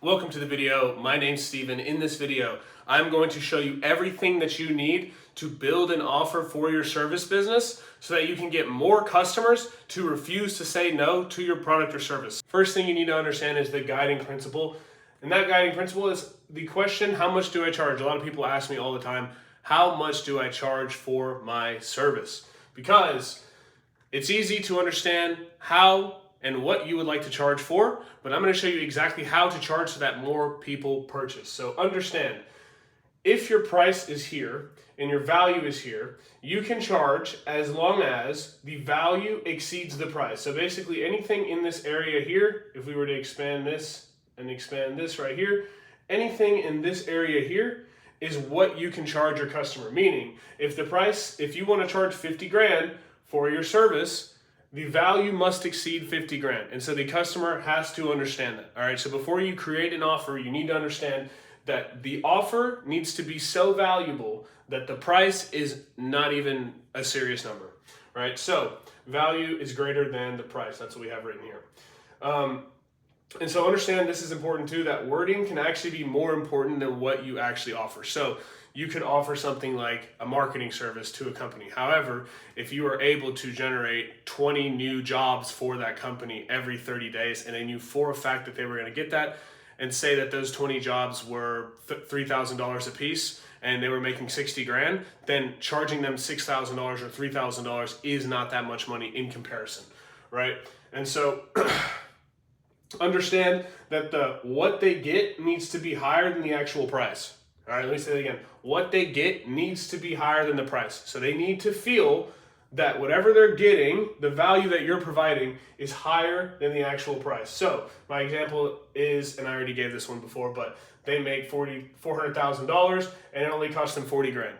Welcome to the video. My name's Steven. In this video, I'm going to show you everything that you need to build an offer for your service business so that you can get more customers to refuse to say no to your product or service. First thing you need to understand is the guiding principle. And that guiding principle is the question, how much do I charge? A lot of people ask me all the time, how much do I charge for my service? Because it's easy to understand how and what you would like to charge for, but I'm going to show you exactly how to charge so that more people purchase. So understand, if your price is here and your value is here, you can charge as long as the value exceeds the price. So basically anything in this area here, if we were to expand this and expand this right here, anything in this area here is what you can charge your customer. Meaning, if you want to charge 50 grand for your service, the value must exceed 50 grand. And so the customer has to understand that. All right. So before you create an offer, you need to understand that the offer needs to be so valuable that the price is not even a serious number. Right. So value is greater than the price. That's what we have written here. And so understand, this is important too, that wording can actually be more important than what you actually offer. So you could offer something like a marketing service to a company. However, if you are able to generate 20 new jobs for that company every 30 days, and they knew for a fact that they were going to get that, and say that those 20 jobs were $3,000 a piece and they were making 60 grand, then charging them $6,000 or $3,000 is not that much money in comparison, right? And so understand that what they get needs to be higher than the actual price. All right, let me say that again. What they get needs to be higher than the price. So they need to feel that whatever they're getting, the value that you're providing is higher than the actual price. So my example is, and I already gave this one before, but they make $400,000 and it only costs them 40 grand.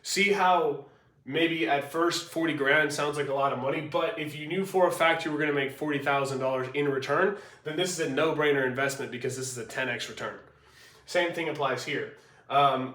See how maybe at first 40 grand sounds like a lot of money, but if you knew for a fact you were going to make $40,000 in return, then this is a no-brainer investment because this is a 10x return. Same thing applies here.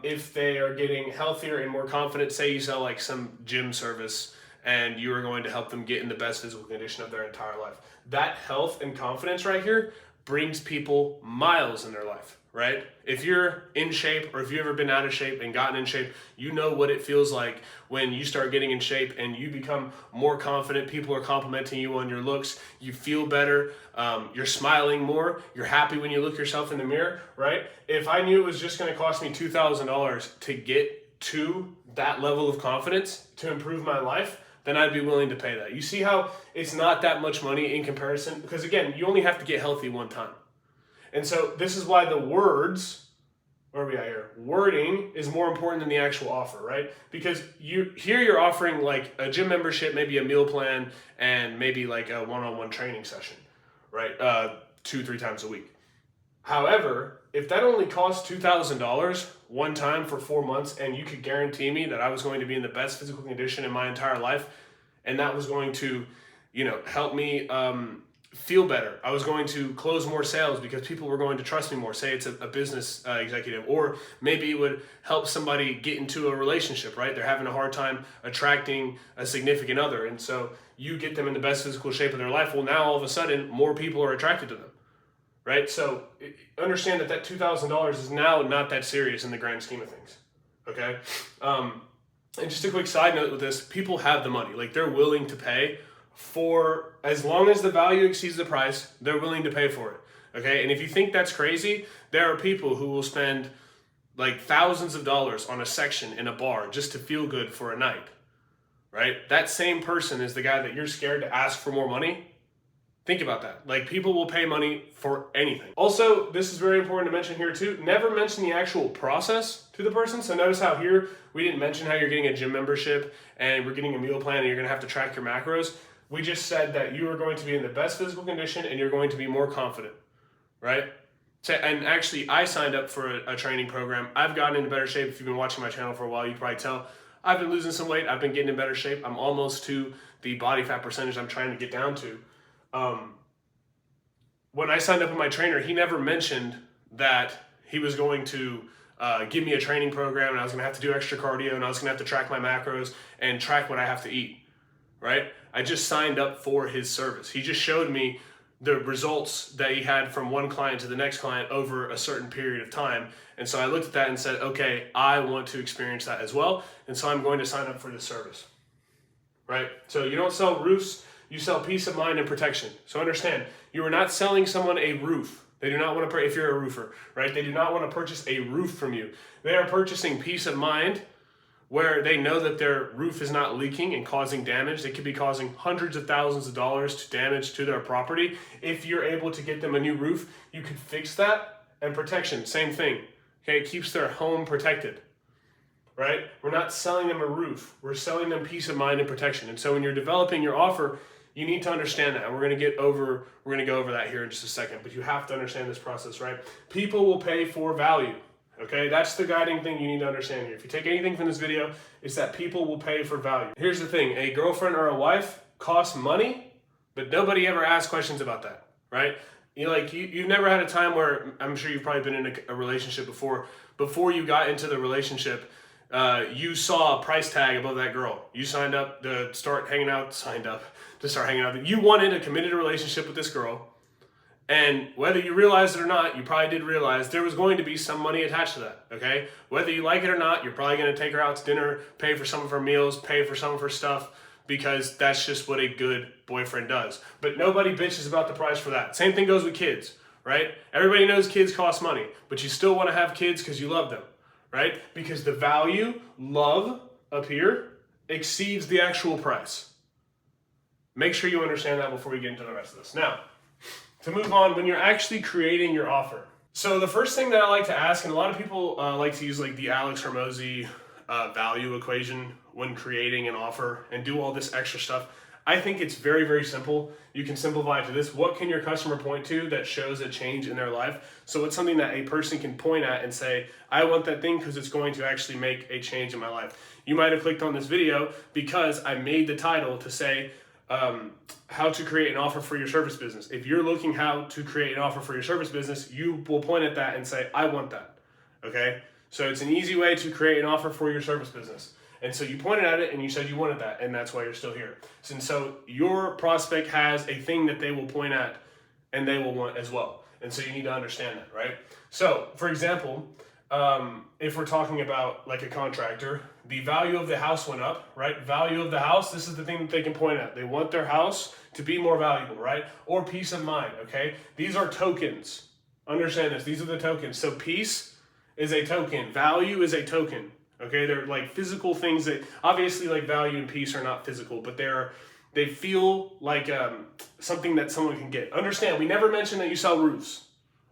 If they are getting healthier and more confident, say you sell like some gym service and you are going to help them get in the best physical condition of their entire life. That health and confidence right here brings people miles in their life, right? If you're in shape, or if you've ever been out of shape and gotten in shape, you know what it feels like when you start getting in shape and you become more confident. People are complimenting you on your looks. You feel better. You're smiling more. You're happy when you look yourself in the mirror, right? If I knew it was just going to cost me $2,000 to get to that level of confidence to improve my life, then I'd be willing to pay that. You see how it's not that much money in comparison? Because again, you only have to get healthy one time. And so this is why the words, where are we at here? Wording is more important than the actual offer, right? Because you're offering like a gym membership, maybe a meal plan, and maybe like a one-on-one training session, right? 2-3 times a week. However, if that only costs $2,000 one time for 4 months, and you could guarantee me that I was going to be in the best physical condition in my entire life, and that was going to, help me feel better. I was going to close more sales because people were going to trust me more. Say it's a business executive, or maybe it would help somebody get into a relationship, right? They're having a hard time attracting a significant other. And so you get them in the best physical shape of their life. Well, now all of a sudden, more people are attracted to them, right? So understand that $2,000 is now not that serious in the grand scheme of things, okay? And just a quick side note with this, people have the money. Like, they're willing to pay for, as long as the value exceeds the price, they're willing to pay for it, okay? And if you think that's crazy, there are people who will spend like thousands of dollars on a section in a bar just to feel good for a night, right? That same person is the guy that you're scared to ask for more money. Think about that. Like, people will pay money for anything. Also, this is very important to mention here too. Never mention the actual process to the person. So notice how here we didn't mention how you're getting a gym membership and we're getting a meal plan and you're gonna have to track your macros. We just said that you are going to be in the best physical condition and you're going to be more confident, right? So, and actually, I signed up for a training program. I've gotten into better shape. If you've been watching my channel for a while, you can probably tell I've been losing some weight. I've been getting in better shape. I'm almost to the body fat percentage I'm trying to get down to. When I signed up with my trainer, he never mentioned that he was going to give me a training program and I was going to have to do extra cardio and I was going to have to track my macros and track what I have to eat, right? I just signed up for his service. He just showed me the results that he had from one client to the next client over a certain period of time. And so I looked at that and said, okay, I want to experience that as well. And so I'm going to sign up for this service, right? So you don't sell roofs, you sell peace of mind and protection. So understand, you are not selling someone a roof. They do not want to, if you're a roofer, right? They do not want to purchase a roof from you. They are purchasing peace of mind where they know that their roof is not leaking and causing damage. They could be causing hundreds of thousands of dollars to damage to their property. If you're able to get them a new roof, you could fix that. And protection, same thing. Okay, it keeps their home protected, right? We're not selling them a roof. We're selling them peace of mind and protection. And so when you're developing your offer, you need to understand that. And we're going to go over that here in just a second, but you have to understand this process, right? People will pay for value. Okay, that's the guiding thing you need to understand here. If you take anything from this video, it's that people will pay for value. Here's the thing, a girlfriend or a wife costs money, but nobody ever asks questions about that, right? You've never had a time where, I'm sure you've probably been in a relationship before you got into the relationship, you saw a price tag above that girl. You signed up to start hanging out. You wanted a committed relationship with this girl. And whether you realized it or not, you probably did realize there was going to be some money attached to that, okay? Whether you like it or not, you're probably going to take her out to dinner, pay for some of her meals, pay for some of her stuff, because that's just what a good boyfriend does. But nobody bitches about the price for that. Same thing goes with kids, right? Everybody knows kids cost money, but you still want to have kids because you love them, right? Because the value, love, up here, exceeds the actual price. Make sure you understand that before we get into the rest of this. Now, to move on, when you're actually creating your offer. So the first thing that I like to ask, and a lot of people like to use like the Alex Hormozi value equation when creating an offer and do all this extra stuff. I think it's very, very simple. You can simplify it to this. What can your customer point to that shows a change in their life? So it's something that a person can point at and say, I want that thing because it's going to actually make a change in my life. You might have clicked on this video because I made the title to say, how to create an offer for your service business. If you're looking how to create an offer for your service business, you will point at that and say, I want that, okay? So it's an easy way to create an offer for your service business. And so you pointed at it and you said you wanted that, and that's why you're still here. And so your prospect has a thing that they will point at and they will want as well. And so you need to understand that, right? So for example, if we're talking about like a contractor, the value of the house went up, right? Value of the house, this is the thing that they can point at. They want their house to be more valuable, right? Or peace of mind, okay? These are tokens. Understand this, these are the tokens. So peace is a token, value is a token, okay? They're like physical things that, obviously like value and peace are not physical, but they feel like something that someone can get. Understand, we never mentioned that you sell roofs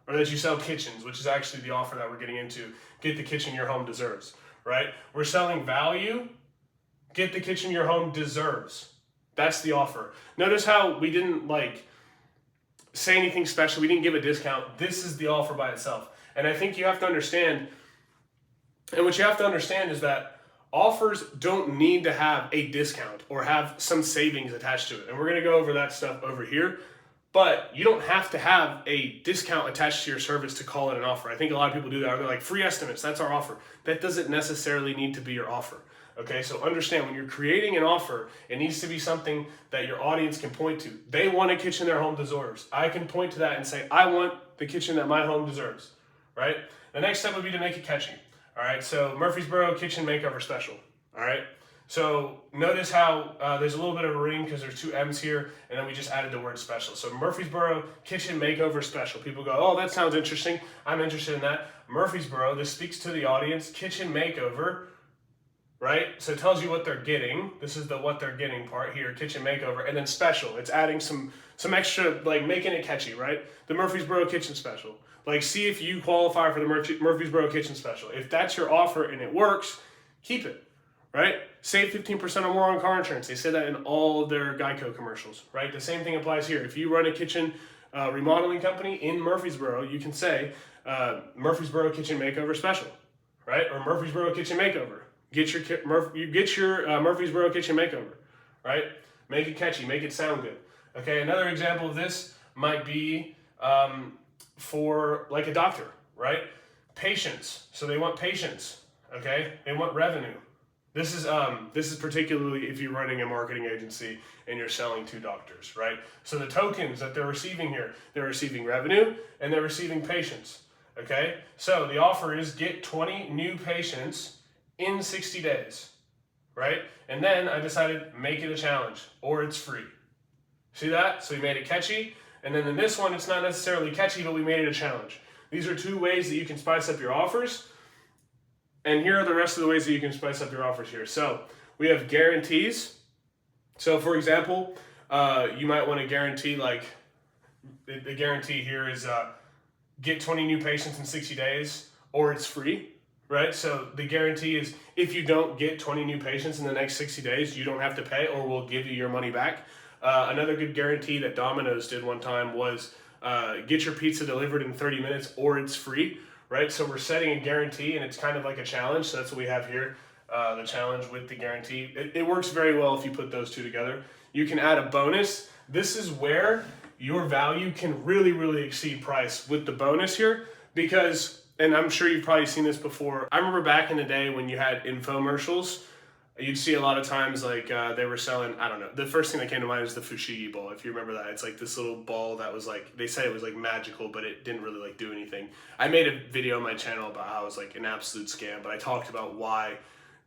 or that you sell kitchens, which is actually the offer that we're getting into. Get the kitchen your home deserves, right? We're selling value, get the kitchen your home deserves. That's the offer. Notice how we didn't like say anything special. We didn't give a discount. This is the offer by itself. And I think you have to understand, and what you have to understand is that offers don't need to have a discount or have some savings attached to it. And we're going to go over that stuff over here. But you don't have to have a discount attached to your service to call it an offer. I think a lot of people do that. They're like, free estimates, that's our offer. That doesn't necessarily need to be your offer. Okay, so understand when you're creating an offer, it needs to be something that your audience can point to. They want a kitchen their home deserves. I can point to that and say, I want the kitchen that my home deserves, right? The next step would be to make it catchy. All right, so Murfreesboro Kitchen Makeover Special. All right. So notice how there's a little bit of a ring because there's two M's here, and then we just added the word special. So Murfreesboro Kitchen Makeover Special. People go, oh, that sounds interesting. I'm interested in that. Murfreesboro, this speaks to the audience. Kitchen makeover, right? So it tells you what they're getting. This is the what they're getting part here, kitchen makeover. And then special, it's adding some extra, like making it catchy, right? The Murfreesboro Kitchen Special. Like see if you qualify for the Murfreesboro Kitchen Special. If that's your offer and it works, keep it. Right? Save 15% or more on car insurance. They say that in all of their Geico commercials, right? The same thing applies here. If you run a kitchen remodeling company in Murfreesboro, you can say Murfreesboro Kitchen Makeover Special, right? Or Murfreesboro Kitchen Makeover. Get your Murfreesboro Kitchen Makeover, right? Make it catchy, make it sound good. Okay, another example of this might be for like a doctor, right? Patients. So they want patients, okay? They want revenue. This is particularly if you're running a marketing agency and you're selling to doctors, right? So the tokens that they're receiving here, they're receiving revenue and they're receiving patients, okay? So the offer is get 20 new patients in 60 days, right? And then I decided make it a challenge or it's free. See that? So we made it catchy. And then in this one, it's not necessarily catchy, but we made it a challenge. These are 2 ways that you can spice up your offers. And here are the rest of the ways that you can spice up your offers here. So we have guarantees. So for example, you might want to guarantee, like the guarantee here is get 20 new patients in 60 days or it's free, right? So the guarantee is if you don't get 20 new patients in the next 60 days, you don't have to pay or we'll give you your money back. Another good guarantee that Domino's did one time was get your pizza delivered in 30 minutes or it's free. Right, so we're setting a guarantee and it's kind of like a challenge. So that's what we have here, the challenge with the guarantee. It works very well if you put those 2 together. You can add a bonus. This is where your value can really, really exceed price with the bonus here because, and I'm sure you've probably seen this before. I remember back in the day when you had infomercials, you'd see a lot of times like they were selling, I don't know, the first thing that came to mind is the fushigi ball, if you remember that. It's like this little ball that was like, they say it was like magical, but it didn't really like do anything. I made a video on my channel about how it was like an absolute scam, but I talked about why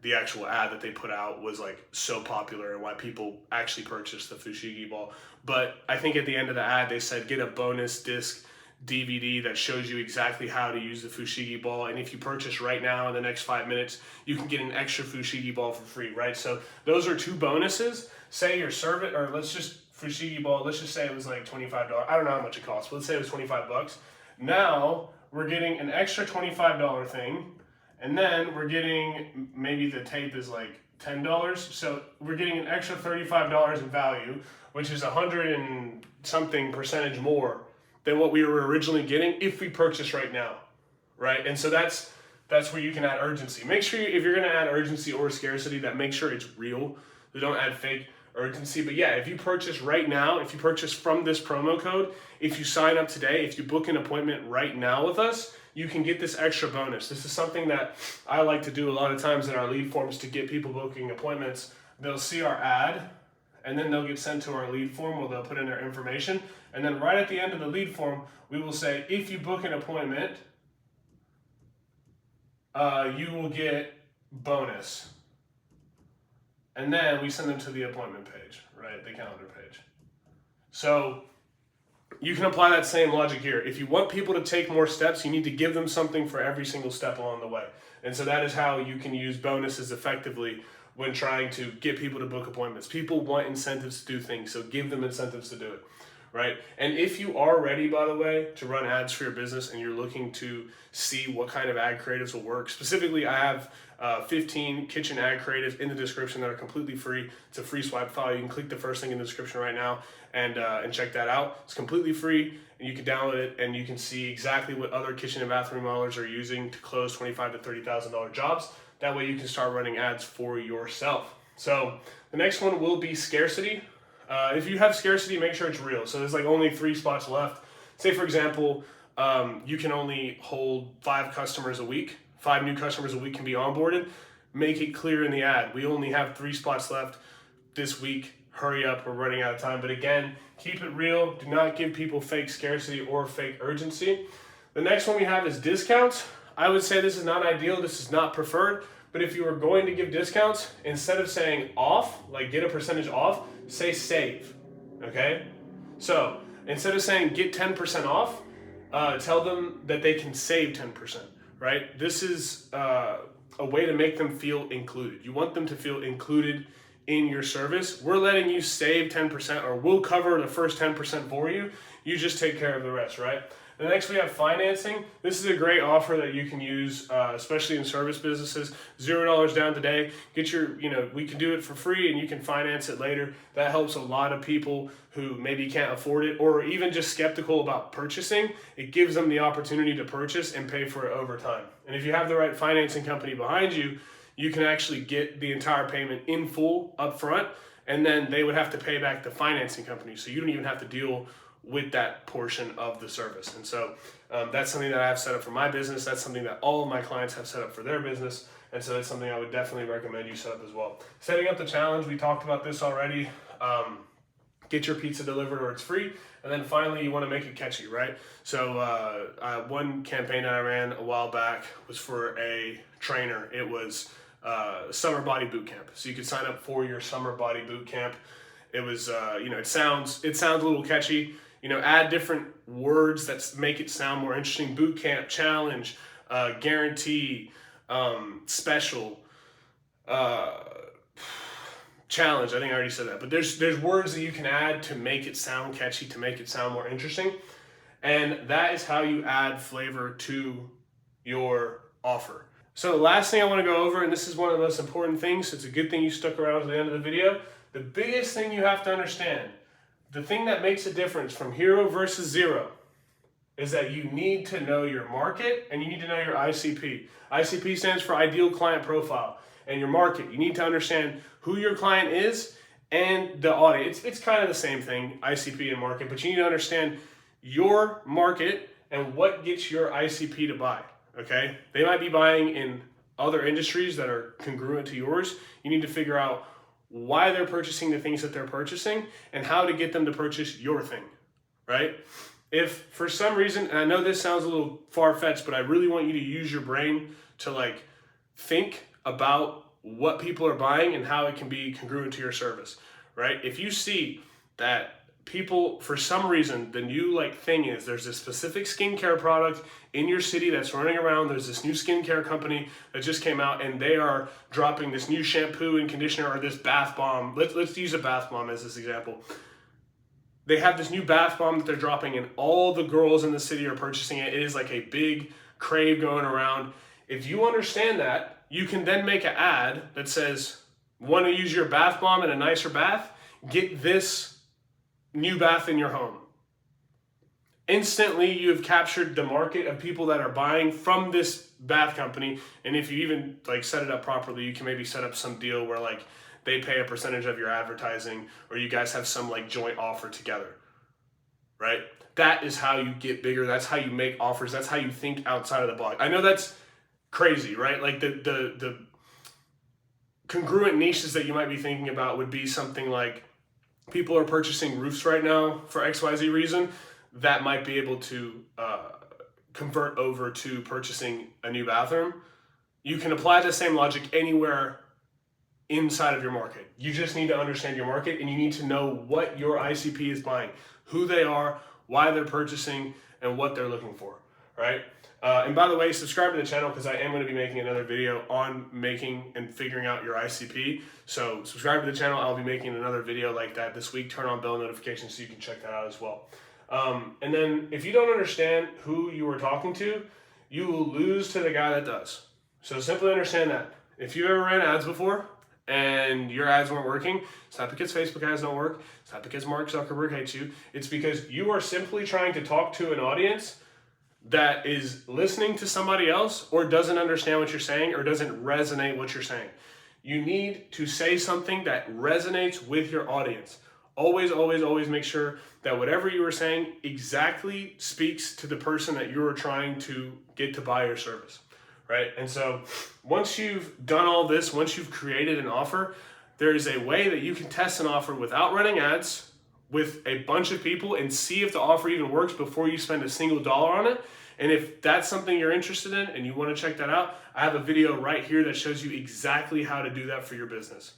the actual ad that they put out was like so popular and why people actually purchased the fushigi ball. But I think at the end of the ad, they said get a bonus disc DVD that shows you exactly how to use the fushigi ball, and if you purchase right now in the next 5 minutes, you can get an extra fushigi ball for free, right? So those are 2 bonuses. Say your service, or let's just fushigi ball, let's just say it was like $25. I don't know how much it costs, but let's say it was 25 bucks. Now we're getting an extra $25 thing, and then we're getting, maybe the tape is like $10, so we're getting an extra $35 in value, which is 100 and something percentage more than what we were originally getting if we purchase right now, right? And so that's where you can add urgency. Make sure if you're gonna add urgency or scarcity, that make sure it's real. So don't add fake urgency. But yeah, if you purchase right now, if you purchase from this promo code, if you sign up today, if you book an appointment right now with us, you can get this extra bonus. This is something that I like to do a lot of times in our lead forms to get people booking appointments. They'll see our ad, and then they'll get sent to our lead form where they'll put in their information. And then right at the end of the lead form, we will say, if you book an appointment, you will get bonus. And then we send them to the appointment page, right? The calendar page. So you can apply that same logic here. If you want people to take more steps, you need to give them something for every single step along the way. And so that is how you can use bonuses effectively when trying to get people to book appointments. People want incentives to do things, so give them incentives to do it, right? And if you are ready, by the way, to run ads for your business and you're looking to see what kind of ad creatives will work, specifically I have 15 kitchen ad creatives in the description that are completely free. It's a free swipe file. You can click the first thing in the description right now and check that out. It's completely free, and you can download it and you can see exactly what other kitchen and bathroom remodelers are using to close $25,000 to $30,000 jobs. That way you can start running ads for yourself. So the next one will be scarcity. If you have scarcity, make sure it's real. So there's like only 3 spots left. Say for example, you can only hold 5 customers a week. 5 new customers a week can be onboarded. Make it clear in the ad. We only have 3 spots left this week. Hurry up, we're running out of time. But again, keep it real. Do not give people fake scarcity or fake urgency. The next one we have is discounts. I would say this is not ideal, this is not preferred, but if you are going to give discounts, instead of saying off, like get a percentage off, say save, okay? So instead of saying get 10% off, tell them that they can save 10%, right? This is a way to make them feel included. You want them to feel included in your service. We're letting you save 10%, or we'll cover the first 10% for you. You just take care of the rest, right? The next we have financing. This is a great offer that you can use, especially in service businesses. $0 down today. Get your, we can do it for free and you can finance it later. That helps a lot of people who maybe can't afford it or even just skeptical about purchasing. It gives them the opportunity to purchase and pay for it over time. And if you have the right financing company behind you, you can actually get the entire payment in full up front, and then they would have to pay back the financing company. So you don't even have to deal with that portion of the service. And so that's something that I have set up for my business. That's something that all of my clients have set up for their business. And so that's something I would definitely recommend you set up as well. Setting up the challenge, we talked about this already. Get your pizza delivered or it's free. And then finally, you want to make it catchy, right? So one campaign that I ran a while back was for a trainer. It was summer body boot camp. So you could sign up for your summer body boot camp. It was, it sounds a little catchy. Add different words that make it sound more interesting. Boot camp, challenge, guarantee, special, challenge. I think I already said that, but there's words that you can add to make it sound catchy, to make it sound more interesting. And that is how you add flavor to your offer. So the last thing I want to go over, and this is one of the most important things, so it's a good thing you stuck around to the end of the video. The biggest thing you have to understand, the thing that makes a difference from hero versus zero, is that you need to know your market and you need to know your ICP. ICP stands for ideal client profile. And your market, you need to understand who your client is and the audience. It's kind of the same thing, ICP and market, but you need to understand your market and what gets your ICP to buy, okay? They might be buying in other industries that are congruent to yours. You need to figure out why they're purchasing the things that they're purchasing and how to get them to purchase your thing, right? If for some reason, and I know this sounds a little far-fetched, but I really want you to use your brain to think about what people are buying and how it can be congruent to your service, right? If you see that people, for some reason, the new thing is there's this specific skincare product in your city that's running around, there's this new skincare company that just came out and they are dropping this new shampoo and conditioner or this bath bomb. Let's use a bath bomb as this example. They have this new bath bomb that they're dropping and all the girls in the city are purchasing it. It is like a big crave going around. If you understand that, you can then make an ad that says, want to use your bath bomb in a nicer bath? Get this new bath in your home. Instantly, you have captured the market of people that are buying from this bath company. And if you even set it up properly, you can maybe set up some deal where they pay a percentage of your advertising or you guys have some joint offer together, right? That is how you get bigger. That's how you make offers. That's how you think outside of the box. I know that's crazy, right? The congruent niches that you might be thinking about would be something like people are purchasing roofs right now for XYZ reason. That might be able to convert over to purchasing a new bathroom. You can apply the same logic anywhere inside of your market. You just need to understand your market and you need to know what your ICP is buying, who they are, why they're purchasing, and what they're looking for, right? And by the way, subscribe to the channel because I am going to be making another video on making and figuring out your ICP. So subscribe to the channel. I'll be making another video like that this week. Turn on bell notifications so you can check that out as well. And then if you don't understand who you are talking to, you will lose to the guy that does. So simply understand that. If you've ever ran ads before and your ads weren't working, it's not because Facebook ads don't work. It's not because Mark Zuckerberg hates you. It's because you are simply trying to talk to an audience that is listening to somebody else or doesn't understand what you're saying or doesn't resonate what you're saying. You need to say something that resonates with your audience. Always, always, always make sure that whatever you are saying exactly speaks to the person that you are trying to get to buy your service, right? And so once you've done all this, once you've created an offer, there is a way that you can test an offer without running ads with a bunch of people and see if the offer even works before you spend a single dollar on it. And if that's something you're interested in and you want to check that out, I have a video right here that shows you exactly how to do that for your business.